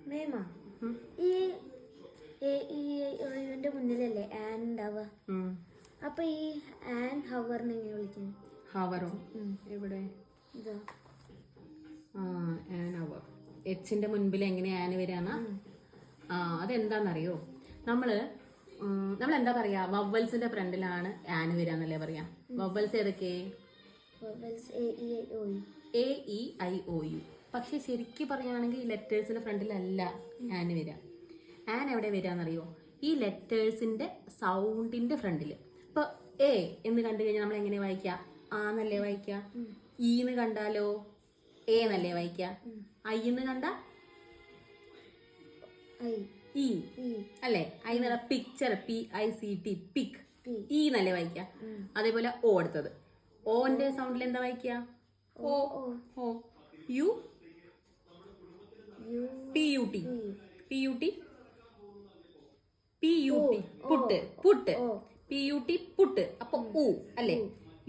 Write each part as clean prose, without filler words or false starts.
മേമ ഈ ന്റെ മുന്നിലല്ലേ ആൻ ഉണ്ടാവുക. അപ്പൊ ഈ ആൻ ഹവറിനെ എങ്ങനെ വിളിക്കുന്നത്? ഹവറോ എവിടെ? ഇതോ ആൻ ഹവർ. എച്ചിന്റെ മുൻപിൽ എങ്ങനെ ആൻ വരാന്നാ? അതെന്താന്നറിയോ? നമ്മളെന്താ പറയാ, വവ്വൽസിന്റെ ഫ്രണ്ടിലാണ് ആൻ വരാന്നല്ലേ പറയാ. വവ്വൽസ് ഏതൊക്കെ? A E I O U. പക്ഷെ ശരിക്കും പറയുകയാണെങ്കിൽ ഈ ലെറ്റേഴ്സിന്റെ ഫ്രണ്ടിലല്ല ആൻ വരിക. ആൻ എവിടെ വരാന്നറിയോ? ഈ ലെറ്റേഴ്സിന്റെ സൗണ്ടിന്റെ ഫ്രണ്ടില്. ഇപ്പൊ എ എന്ന് കണ്ടു കഴിഞ്ഞാൽ നമ്മൾ എങ്ങനെ വായിക്കുക? ആന്നല്ലേ വായിക്കുക. ഈ എന്ന് കണ്ടാലോ എ എന്നല്ലേ വായിക്കുക. ഐ എന്ന് കണ്ട ഇ അല്ലേ? ഐ എന്നുള്ള പിക്ചർ, PICT, പിക്, ഈ എന്നല്ലേ വായിക്കുക. അതേപോലെ ഓ അടുത്തത്. ഓന്റെ സൗണ്ടിൽ എന്താ വായിക്കുക? ഓ ഓ. U PUT put, put. PUT put. അപ്പൊ ഉ അല്ലേ?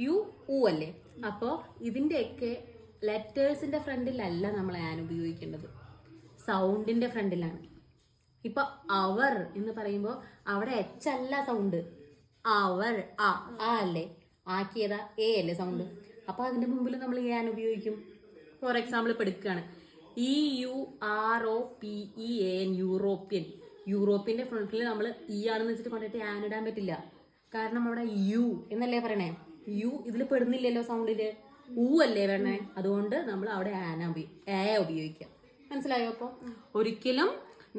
യു ഉ അല്ലേ? അപ്പോ ഇതിന്റെയൊക്കെ ലെറ്റേഴ്സിന്റെ ഫ്രണ്ടിലല്ല നമ്മൾ ആൻ ഉപയോഗിക്കേണ്ടത്, സൗണ്ടിന്റെ ഫ്രണ്ടിലാണ്. ഇപ്പൊ അവർ എന്ന് പറയുമ്പോ അവിടെ എച്ച് അല്ല സൗണ്ട്, അവർ ആ അല്ലേ? ആക്കിയതാ എ അല്ലേ സൗണ്ട്. അപ്പൊ അതിന്റെ മുമ്പിൽ നമ്മൾ ആൻ ഉപയോഗിക്കും. ഫോർ എക്സാമ്പിൾ ഇപ്പൊ എടുക്കുകയാണ്, EUROPEAN, യൂറോപ്യൻ. യൂറോപ്യന്റെ ഫ്രണ്ടിൽ നമ്മൾ ഈ ആണെന്ന് വെച്ചിട്ട് കൊണ്ടിട്ട് ആൻ ഇടാൻ പറ്റില്ല. കാരണം അവിടെ യു എന്നല്ലേ പറയണേ. യു ഇതിൽ പെടുന്നില്ലല്ലോ സൗണ്ടില്, ഊ അല്ലേ പറയണേ. അതുകൊണ്ട് നമ്മൾ അവിടെ എ ഉപയോഗിക്കുക. മനസ്സിലായോ? അപ്പൊ ഒരിക്കലും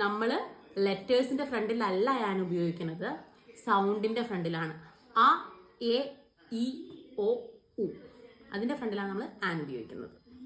നമ്മള് ലെറ്റേഴ്സിന്റെ ഫ്രണ്ടിലല്ല ആൻ ഉപയോഗിക്കുന്നത്, സൗണ്ടിന്റെ ഫ്രണ്ടിലാണ്. A, E, O, U അതിന്റെ ഫ്രണ്ടിലാണ് നമ്മൾ ആൻ ഉപയോഗിക്കുന്നത്.